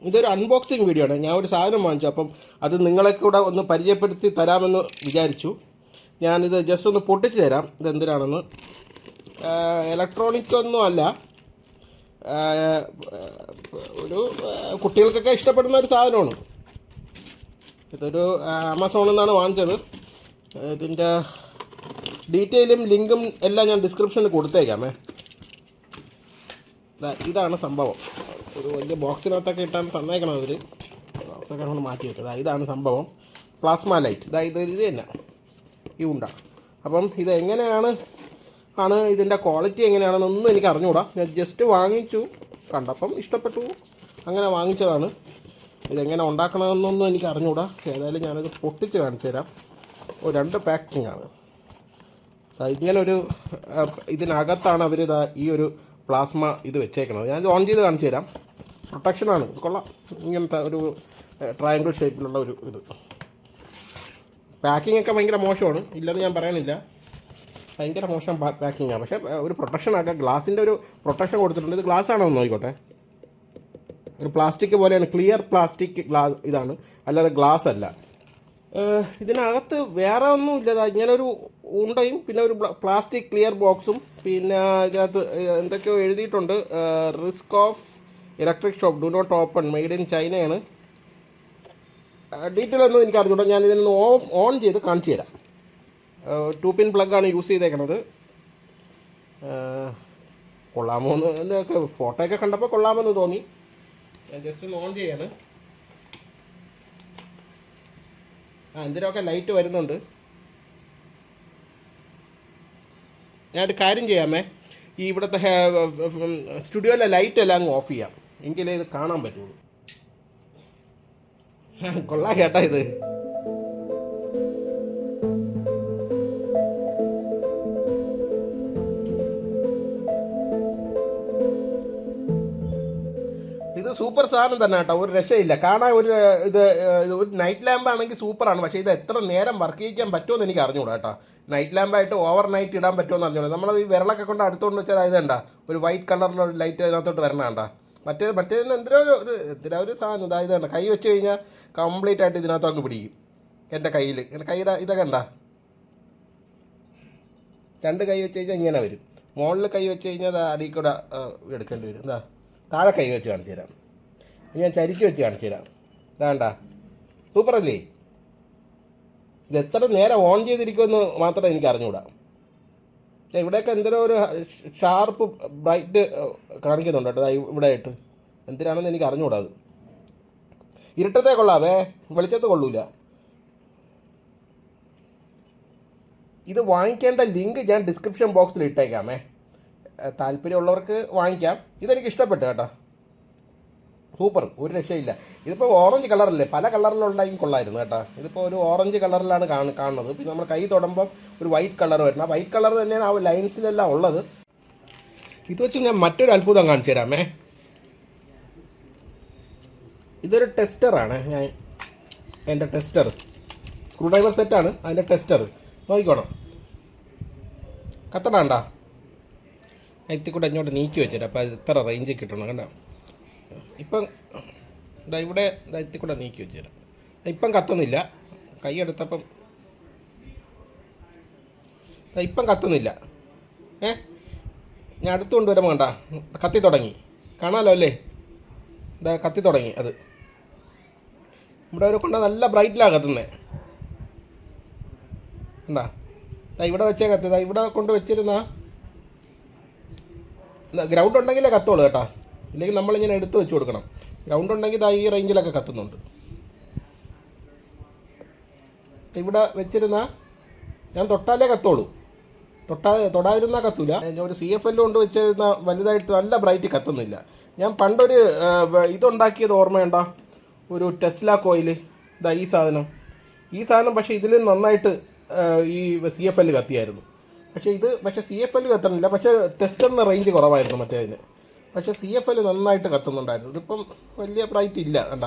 ഇതൊരു unboxing video ആണ്. ഞാൻ ഒരു സാധനം വാങ്ങിച്ചു, അപ്പം അത് നിങ്ങളെ കൂടെ ഒന്ന് പരിചയപ്പെടുത്തി തരാമെന്ന് വിചാരിച്ചു. ഞാനിത് ജസ്റ്റ് ഒന്ന് പൊട്ടിച്ച് തരാം ഇതെന്തിനാണെന്ന്. ഇലക്ട്രോണിക് ഒന്നും അല്ല, ഒരു കുട്ടികൾക്കൊക്കെ ഇഷ്ടപ്പെടുന്ന ഒരു സാധനമാണ്. ഇതൊരു ആമസോണിൽ നിന്നാണ് വാങ്ങിച്ചത്. ഇതിൻ്റെ ഡീറ്റെയിലും ലിങ്കും എല്ലാം ഞാൻ ഡിസ്ക്രിപ്ഷനിൽ കൊടുത്തേക്കാമേ. ഇതാണ് സംഭവം. ഒരു വലിയ ബോക്സിനകത്തൊക്കെ ഇട്ടാണ് തന്നേക്കണം അവർ. ബോക്സൊക്കെ നമ്മൾ മാറ്റി വെക്കുക. ഇതാണ് സംഭവം, പ്ലാസ്മ ലൈറ്റ്. ഇത് തന്നെ ഈ ഉണ്ട. അപ്പം ഇത് എങ്ങനെയാണ് ഇതിൻ്റെ ക്വാളിറ്റി എങ്ങനെയാണെന്നൊന്നും എനിക്ക് അറിഞ്ഞുകൂടാ. ഞാൻ ജസ്റ്റ് വാങ്ങിച്ചു, കണ്ടപ്പം ഇഷ്ടപ്പെട്ടു, അങ്ങനെ വാങ്ങിച്ചതാണ്. ഇതെങ്ങനെ ഉണ്ടാക്കണമെന്നൊന്നും എനിക്ക് അറിഞ്ഞുകൂടാ. ഏതായാലും ഞാനത് പൊട്ടിച്ച് കാണിച്ചു തരാം. 2 പാക്കിംഗ് ആണ്. ഇങ്ങനൊരു ഇതിനകത്താണ് അവർ ഈ ഒരു പ്ലാസ്മ ഇത് വെച്ചേക്കണത്. ഞാനിത് ഓൺ ചെയ്ത് കാണിച്ചു തരാം. പ്രൊട്ടക്ഷനാണ്, കൊള്ളാം. ഇങ്ങനത്തെ ഒരു ട്രയാങ്കിൾ ഷേപ്പിലുള്ള ഒരു ഇത്. പാക്കിംഗ് ഒക്കെ ഭയങ്കര മോശമാണ്, ഇല്ലെന്ന് ഞാൻ പറയണില്ല. ഭയങ്കര മോശം പാക്കിങ്ങാണ്. പക്ഷേ ഒരു പ്രൊട്ടക്ഷനൊക്കെ ഗ്ലാസിൻ്റെ ഒരു പ്രൊട്ടക്ഷൻ കൊടുത്തിട്ടുണ്ട്. ഇത് ഗ്ലാസ് ആണോ എന്ന് നോക്കിക്കോട്ടെ. ഒരു പ്ലാസ്റ്റിക് പോലെയാണ്, ക്ലിയർ പ്ലാസ്റ്റിക് ഇതാണ്, അല്ലാതെ ഗ്ലാസ് അല്ല. ഇതിനകത്ത് വേറെ ഒന്നും ഇല്ല. ഇങ്ങനൊരു ഉണ്ടയും പിന്നെ ഒരു പ്ലാസ്റ്റിക് ക്ലിയർ ബോക്സും, പിന്നെ ഇതിനകത്ത് എന്തൊക്കെയോ എഴുതിയിട്ടുണ്ട്. Risk of electric shop, do not open, made in ചൈനയാണ്. ഡീറ്റെയിൽ ഒന്നും എനിക്ക് അറിഞ്ഞൂടാ. ഞാൻ ഇതിനൊന്ന് ഓൺ ചെയ്ത് കാണിച്ചു തരാം. 2 പിൻ പ്ലഗാണ് യൂസ് ചെയ്തേക്കണത്. കൊള്ളാമോ എന്നൊക്കെ ഫോട്ടോയൊക്കെ കണ്ടപ്പോൾ കൊള്ളാമെന്ന് തോന്നി. ഞാൻ ജസ്റ്റ് ഒന്ന് ഓൺ ചെയ്യാണ്. എന്തിനൊക്കെ ലൈറ്റ് വരുന്നുണ്ട്. ഞാനൊരു കാര്യം ചെയ്യാമേ, ഈ ഇവിടുത്തെ സ്റ്റുഡിയോയിലെ ലൈറ്റ് എല്ലാം അങ്ങ് ഓഫ് ചെയ്യാം, എങ്കിലേ ഇത് കാണാൻ പറ്റുള്ളൂ. കൊള്ളാം കേട്ടോ ഇത്. ഇത് സൂപ്പർ സാധനം തന്നെ കേട്ടോ, ഒരു രക്ഷയില്ല. കാണാൻ ഒരു നൈറ്റ് ലാമ്പ് ആണെങ്കിൽ സൂപ്പറാണ്. പക്ഷേ ഇത് എത്ര നേരം വർക്ക് ചെയ്യിക്കാൻ പറ്റുമെന്ന് എനിക്ക് അറിഞ്ഞുകൂടാ കേട്ടോ. നൈറ്റ് ലാമ്പായിട്ട് ഓവർ നൈറ്റ് ഇടാൻ പറ്റുമെന്ന് അറിഞ്ഞൂടാ. നമ്മൾ ഈ വിരളൊക്കെ കൊണ്ട് അടുത്തുകൊണ്ട് വെച്ചാൽ ഇത് കണ്ട ഒരു വൈറ്റ് കളറിലൊരു ലൈറ്റ് അതിനകത്തോട്ട് വരണ കണ്ട. മറ്റേതിന് എന്തിനാ ഒരു സാധനം ഇത് കണ്ട. കൈ വെച്ച് കഴിഞ്ഞാൽ കംപ്ലീറ്റ് ആയിട്ട് ഇതിനകത്ത് അങ്ങ് പിടിക്കും. എൻ്റെ കൈയുടെ ഇതൊക്കെ കണ്ട, 2 കൈ വെച്ച് കഴിഞ്ഞാൽ ഇങ്ങനെ വരും. മുകളിൽ കൈ വെച്ച് കഴിഞ്ഞാൽ അത് അടിയിൽ കൂടെ എടുക്കേണ്ടി വരും. എന്താ താഴെ കൈ വെച്ച് കാണിച്ചു തരാം. ഞാൻ ചരിച്ച് വെച്ച് കാണിച്ചു തരാം. ഇതാണ്ട സൂപ്പറല്ലേ. ഇത് എത്ര നേരം ഓൺ ചെയ്തിരിക്കുമെന്ന് മാത്രമേ എനിക്ക് അറിഞ്ഞുകൂടാ. ഇവിടെയൊക്കെ എന്തിനോ ഒരു ഷാർപ്പ് ബ്രൈറ്റ് കാണിക്കുന്നുണ്ട് കേട്ടോ ഇവിടെ ആയിട്ട്. എന്തിനാണെന്ന് എനിക്ക് അറിഞ്ഞുകൂടാ. അത് ഇരുട്ടത്തേ കൊള്ളാവേ, വെളിച്ചത്ത് കൊള്ളൂല. ഇത് വാങ്ങിക്കേണ്ട ലിങ്ക് ഞാൻ ഡിസ്ക്രിപ്ഷൻ ബോക്സിൽ ഇട്ടേക്കാമേ. താല്പര്യമുള്ളവർക്ക് വാങ്ങിക്കാം. ഇതെനിക്ക് ഇഷ്ടപ്പെട്ടു കേട്ടോ, സൂപ്പർ, ഒരു രക്ഷയില്ല. ഇതിപ്പോൾ ഓറഞ്ച് കളറല്ലേ, പല കളറിലുണ്ടാക്കി കൊള്ളായിരുന്നു കേട്ടോ. ഇതിപ്പോൾ ഒരു ഓറഞ്ച് കളറിലാണ് കാണുന്നത്. പിന്നെ നമ്മൾ കൈ തൊടുമ്പം ഒരു വൈറ്റ് കളർ വരുന്നത്. ആ വൈറ്റ് കളർ തന്നെയാണ് ആ ലൈൻസിലെല്ലാം ഉള്ളത്. ഇത് വെച്ച് ഞാൻ മറ്റൊരു അത്ഭുതം കാണിച്ചു തരാമേ. ഇതൊരു ടെസ്റ്ററാണ്. എൻ്റെ ടെസ്റ്റർ, സ്ക്രൂ ഡ്രൈവർ സെറ്റാണ് അതിൻ്റെ ടെസ്റ്റർ. നോക്കിക്കോണം, കത്തണണ്ട. എത്തിക്കൂടെ ഇങ്ങോട്ട് നീക്കി വെച്ചിട്ട് അപ്പോൾ അത് ഇത്ര റേഞ്ച് കിട്ടണം കണ്ടോ. ഇപ്പം ഇവിടെ എത്തിക്കൂടെ നീക്കി വെച്ചുതരാം. ഇപ്പം കത്തുന്നില്ല. കൈ എടുത്തപ്പം ഇപ്പം കത്തുന്നില്ല. ഞാൻ അടുത്ത് കൊണ്ടുവരുമ്പോൾ കണ്ട കത്തി തുടങ്ങി, കാണാമല്ലോ അല്ലേ. ഇതാ കത്തി തുടങ്ങി. അത് ഇവിടെ ഒരു കൊണ്ട് നല്ല ബ്രൈറ്റിലാണ് കത്തുന്നത്. എന്താ ഇവിടെ വെച്ചേ കത്തി. ഇവിടെ കൊണ്ട് വെച്ചിരുന്ന ഗ്രൗണ്ട് ഉണ്ടെങ്കിലേ കത്തുള്ളൂ കേട്ടോ, ഇല്ലെങ്കിൽ നമ്മളിങ്ങനെ എടുത്ത് വെച്ച് കൊടുക്കണം. ഗ്രൗണ്ട് ഉണ്ടെങ്കിൽ ഈ റേഞ്ചിലൊക്കെ കത്തുന്നുണ്ട്. ഇവിടെ വെച്ചിരുന്ന ഞാൻ തൊട്ടാലേ കത്തുള്ളൂ, തൊടാതിരുന്നാൽ കത്തൂല. ഒരു CFL കൊണ്ട് വെച്ചിരുന്ന വലുതായിട്ട് നല്ല ബ്രൈറ്റ് കത്തുന്നില്ല. ഞാൻ പണ്ടൊരു ഇതുണ്ടാക്കിയത് ഓർമ്മയുണ്ടോ, ഒരു ടെസ്ല കോയിൽ. ഈ സാധനം പക്ഷേ ഇതിൽ നന്നായിട്ട് ഈ CFL കത്തിയായിരുന്നു. പക്ഷേ CFL കത്തണില്ല. പക്ഷേ ടെസ്റ്ററിന് റേഞ്ച് കുറവായിരുന്നു മറ്റേതിന്. പക്ഷേ CFL നന്നായിട്ട് കത്തുന്നുണ്ടായിരുന്നു. ഇതിപ്പം വലിയ ബ്രൈറ്റ് ഇല്ല കണ്ട.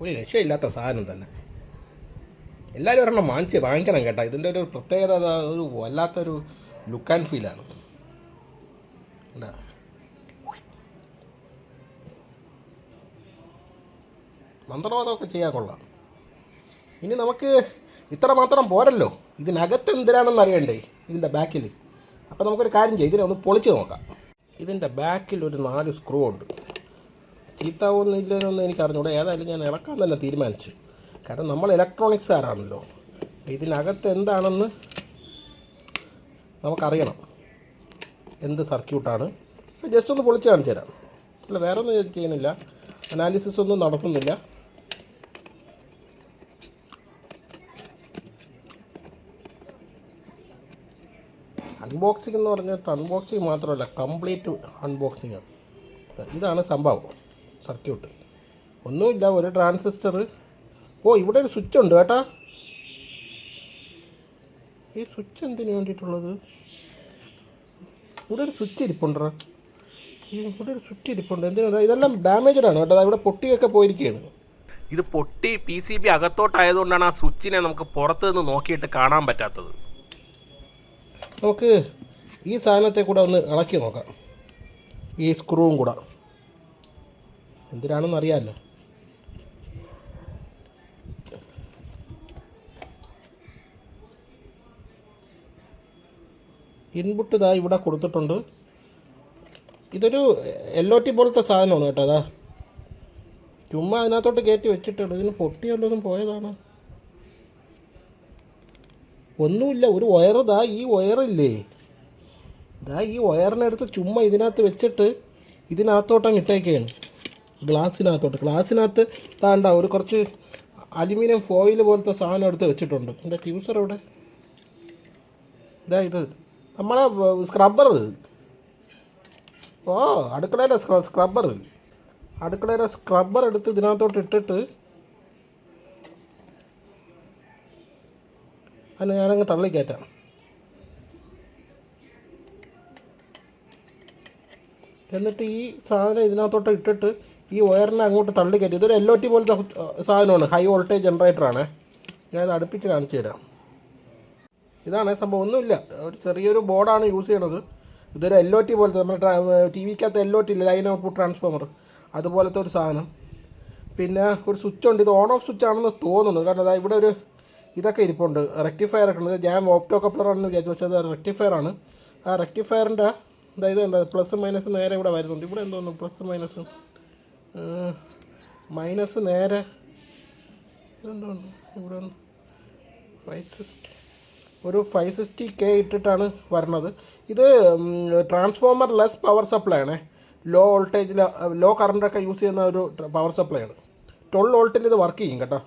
ഒരു രക്ഷയില്ലാത്ത സാധനം തന്നെ. എല്ലാവരും ഒരെണ്ണം വാങ്ങിക്കണം കേട്ടോ. ഇതിൻ്റെ ഒരു പ്രത്യേകത ഒരു വല്ലാത്തൊരു ലുക്ക് ആൻഡ് ഫീലാണ്. അല്ല മന്ത്രവാദമൊക്കെ ചെയ്യാൻ കൊള്ളാം. ഇനി നമുക്ക് ഇത്ര മാത്രം പോരല്ലോ, ഇതിനകത്ത് എന്തിനാണെന്ന് അറിയണ്ടേ ഇതിൻ്റെ ബാക്കിൽ. അപ്പോൾ നമുക്കൊരു കാര്യം ചെയ്യും, ഇതിനെ ഒന്ന് പൊളിച്ച് നോക്കാം. ഇതിൻ്റെ ബാക്കിൽ ഒരു 4 സ്ക്രൂ ഉണ്ട്. ചീത്താവുന്നില്ലെന്നൊന്നും എനിക്ക് അറിഞ്ഞൂടെ. ഏതായാലും ഞാൻ ഇളക്കാൻ തന്നെ തീരുമാനിച്ചു. കാരണം നമ്മൾ ഇലക്ട്രോണിക്സുകാരാണല്ലോ. ഇതിനകത്ത് എന്താണെന്ന് നമുക്കറിയണം, എന്ത് സർക്യൂട്ടാണ്. ജസ്റ്റ് ഒന്ന് പൊളിച്ച് കാണിച്ചു തരാം. അല്ല വേറെ ഒന്നും ചെയ്യണില്ല, അനാലിസിസ് ഒന്നും നടത്തുന്നില്ല. അൺബോക്സിംഗ് എന്ന് പറഞ്ഞിട്ട് അൺബോക്സിങ് മാത്രമല്ല, കംപ്ലീറ്റ് അൺബോക്സിംഗ് ആണ്. ഇതാണ് സംഭവം, സർക്യൂട്ട്. ഒന്നുമില്ല, ഒരു ട്രാൻസിസ്റ്റർ. ഓ, ഇവിടെ ഒരു സ്വിച്ച് ഉണ്ട് കേട്ടാ. ഈ സ്വിച്ച് എന്തിനു വേണ്ടിയിട്ടുള്ളത്? ഇവിടെ ഒരു സ്വിച്ച് ഇരിപ്പുണ്ടോ? ഇവിടെ ഒരു സ്വിച്ച് ഇരിപ്പുണ്ട്. എന്തിനാ? ഇതെല്ലാം ഡാമേജഡ് ആണ് കേട്ടോ. ഇവിടെ പൊട്ടിയൊക്കെ പോയിരിക്കുകയാണ്. ഇത് പൊട്ടി PCB അകത്തോട്ടായതുകൊണ്ടാണ് ആ സ്വിച്ചിനെ നമുക്ക് പുറത്ത് നിന്ന് നോക്കിയിട്ട് കാണാൻ പറ്റാത്തത്. നമുക്ക് ഈ സാധനത്തെ കൂടെ ഒന്ന് ഇളക്കി നോക്കാം, ഈ സ്ക്രൂവും കൂടെ. എന്തിനാണെന്ന് അറിയാമല്ലോ. ഇൻപുട്ട് ഇതാ ഇവിടെ കൊടുത്തിട്ടുണ്ട്. ഇതൊരു LOT പോലത്തെ സാധനമാണ് കേട്ടോ. അതാ ചുമ്മാ അതിനകത്തോട്ട് കയറ്റി വെച്ചിട്ടുണ്ട്. ഇതിന് പൊട്ടിയല്ലൊന്നും പോയതാണ്. ഒന്നുമില്ല, ഒരു വയർ. ഈ വയറില്ലേ, ഈ വയറിനടുത്ത് ചുമ്മാ ഇതിനകത്ത് വെച്ചിട്ട് ഇതിനകത്തോട്ടങ്ങ് ഇട്ടേക്കാണ്, ഗ്ലാസ്സിനകത്ത് താണ്ട ഒരു കുറച്ച് അലുമിനിയം ഫോയിൽ പോലത്തെ സാധനം എടുത്ത് വെച്ചിട്ടുണ്ട്. എൻ്റെ ഫ്യൂസർ എവിടെ? ഇത് നമ്മളെ സ്ക്രബ്ബർ. ഓ, അടുക്കളയിലെ സ്ക്രബ്ബർ എടുത്ത് ഇതിനകത്തോട്ട് ഇട്ടിട്ട് അതിന് ഞാനങ്ങ് തള്ളിക്കയറ്റാം. എന്നിട്ട് ഈ സാധനം ഇതിനകത്തോട്ട് ഇട്ടിട്ട് ഈ വയറിനെ അങ്ങോട്ട് തള്ളിക്കയറ്റി. ഇതൊരു LOT പോലത്തെ സാധനമാണ്, ഹൈ വോൾട്ടേജ് ജനറേറ്ററാണ്. ഞാനത് അടുപ്പിച്ച് കാണിച്ചു തരാം. ഇതാണ് സംഭവം. ഒന്നുമില്ല, ഒരു ചെറിയൊരു ബോർഡാണ് യൂസ് ചെയ്യണത്. ഇതൊരു LOT പോലത്തെ, നമ്മുടെ TV-ക്കകത്ത് LOT ഇല്ല, ലൈൻ ഔട്ട്പുട്ട് ട്രാൻസ്ഫോമർ, അതുപോലത്തെ ഒരു സാധനം. പിന്നെ ഒരു സ്വിച്ച് ഉണ്ട്. ഇത് ഓൺ ഓഫ് സ്വിച്ച് ആണെന്ന് തോന്നുന്നു. കാരണം അതാ ഇവിടെ ഒരു ഇതൊക്കെ ഇരിപ്പുണ്ട്, റെക്ടിഫയർ ഒക്കെ ഉണ്ട്. ഞാൻ ഓപ്റ്റോ കപ്ലറാണെന്ന് വിചാരിച്ചു, പക്ഷേ അത് റെക്ടിഫയറാണ്. ആ റെക്ടിഫയറിൻ്റെ ഇതുണ്ട്, പ്ലസ് മൈനസ് നേരെ ഇവിടെ വരുന്നുണ്ട്. ഇവിടെ എന്തോന്നു പ്ലസ് മൈനസ് നേരെ ഇതെന്തോന്നു ഇവിടെ ഒരു 560K ഇട്ടിട്ടാണ് വരണത്. ഇത് ട്രാൻസ്ഫോമർ ലെസ് പവർ സപ്ലൈ ആണ്. ലോ വോൾട്ടേജിൽ ലോ കറണ്ടൊക്കെ യൂസ് ചെയ്യുന്ന ഒരു പവർ സപ്ലൈ ആണ്. 12 വോൾട്ടിൽ ഇത് വർക്ക് ചെയ്യും കേട്ടോ.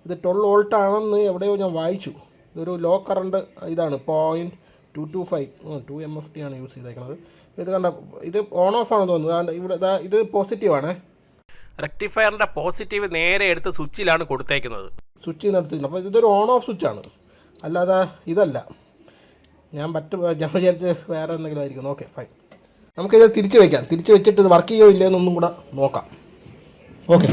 ഇത് 12 വോൾട്ട് ആണെന്ന് എവിടെയോ ഞാൻ വായിച്ചു. ഇതൊരു ലോ കറണ്ട് ഇതാണ്, 0.225 2 MFT ആണ് യൂസ് ചെയ്തേക്കുന്നത്. ഇത് കണ്ട, ഇത് ഓൺ ഓഫ് ആണെന്ന് തോന്നുന്നത്. ഇവിടെ ഇത് പോസിറ്റീവാണ്. റെക്ടിഫയറിൻ്റെ പോസിറ്റീവ് നേരെ എടുത്ത് സ്വിച്ചിലാണ് കൊടുത്തേക്കുന്നത്. സ്വിച്ചിൽ നിന്ന് എടുത്തിട്ടുണ്ട്. അപ്പോൾ ഇതൊരു ഓൺ ഓഫ് സ്വിച്ചാണ്, അല്ലാതെ ഇതല്ല. ഞാൻ വിചാരിച്ച് വേറെ എന്തെങ്കിലും ആയിരിക്കും. Okay, fine. നമുക്കിത് തിരിച്ച് വയ്ക്കാം. തിരിച്ച് വെച്ചിട്ട് ഇത് വർക്ക് ചെയ്യുമോ ഇല്ലയെന്നൊന്നും കൂടെ നോക്കാം. ഓക്കെ,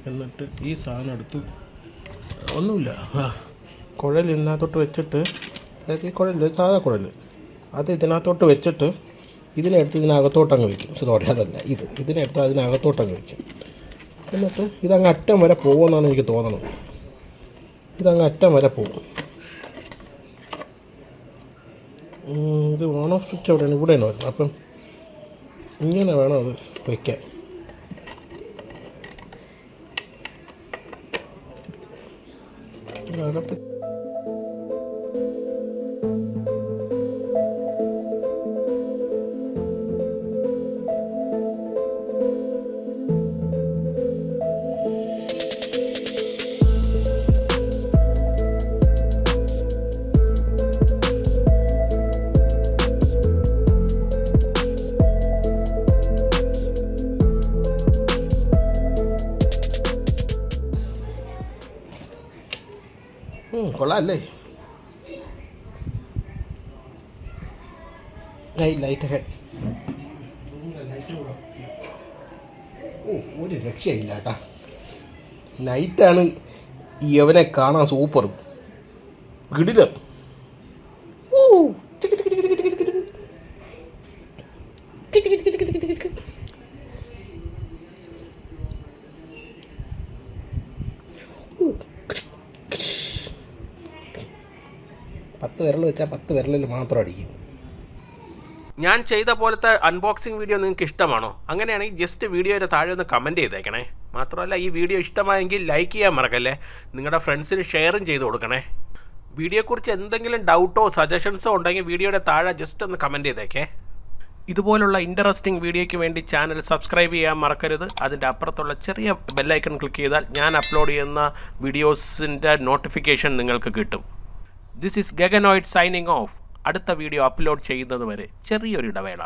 എന്നിട്ട് ഈ സാധനം എടുത്ത് ഒന്നുമില്ല, കുഴൽ ഇതിനകത്തോട്ട് വെച്ചിട്ട്, അതായത് ഈ കുഴൽ സാധാ കുഴൽ, അത് ഇതിനകത്തോട്ട് വെച്ചിട്ട് ഇതിനെടുത്ത് ഇതിനകത്തോട്ടങ്ങ് വയ്ക്കും. സോറി, അതല്ല, ഇതിനെടുത്ത് അതിനകത്തോട്ടങ്ങ് വയ്ക്കും. എന്നിട്ട് ഇതങ്ങ് അറ്റം വരെ പോകുമെന്നാണ് എനിക്ക് തോന്നുന്നത്. ഇതങ്ങ് അറ്റം വരെ പോകും. ഇത് ഓൺ ഓഫ് സ്വിച്ച് എവിടെയാണ്? ഇവിടെയാണ് വരുന്നത്. അപ്പം ഇങ്ങനെ വേണം അത് വയ്ക്കാൻ. അകത്ത് കൊള്ളാമല്ലേ? ലൈറ്റ് ഓ ഒരു രക്ഷയില്ല കേട്ടാ. നൈറ്റാണ് യവനെ കാണാൻ സൂപ്പർ കിടിലം. ഓ 10 വിരൽ വെച്ചാൽ 10 വിരലിൽ മാത്രം അടിക്കും. ഞാൻ ചെയ്ത പോലത്തെ അൺബോക്സിങ് വീഡിയോ നിങ്ങൾക്ക് ഇഷ്ടമാണോ? അങ്ങനെയാണെങ്കിൽ ജസ്റ്റ് വീഡിയോയുടെ താഴെ ഒന്ന് കമൻറ്റ് ചെയ്തേക്കണേ. മാത്രമല്ല ഈ വീഡിയോ ഇഷ്ടമായെങ്കിൽ ലൈക്ക് ചെയ്യാൻ മറക്കല്ലേ. നിങ്ങളുടെ ഫ്രണ്ട്സിന് ഷെയറും ചെയ്ത് കൊടുക്കണേ. വീഡിയോയെക്കുറിച്ച് എന്തെങ്കിലും ഡൗട്ടോ സജഷൻസോ ഉണ്ടെങ്കിൽ വീഡിയോയുടെ താഴെ ജസ്റ്റ് ഒന്ന് കമൻറ്റ് ചെയ്തേക്കേ. ഇതുപോലുള്ള ഇൻട്രസ്റ്റിംഗ് വീഡിയോയ്ക്ക് വേണ്ടി ചാനൽ സബ്സ്ക്രൈബ് ചെയ്യാൻ മറക്കരുത്. അതിൻ്റെ അപ്പുറത്തുള്ള ചെറിയ ബെല്ലൈക്കൺ ക്ലിക്ക് ചെയ്താൽ ഞാൻ അപ്ലോഡ് ചെയ്യുന്ന വീഡിയോസിൻ്റെ നോട്ടിഫിക്കേഷൻ നിങ്ങൾക്ക് കിട്ടും. This is Gaganoid signing off. അടുത്ത വീഡിയോ അപ്ലോഡ് ചെയ്യുന്നത് വരെ ചെറിയൊരു ഇടവേള.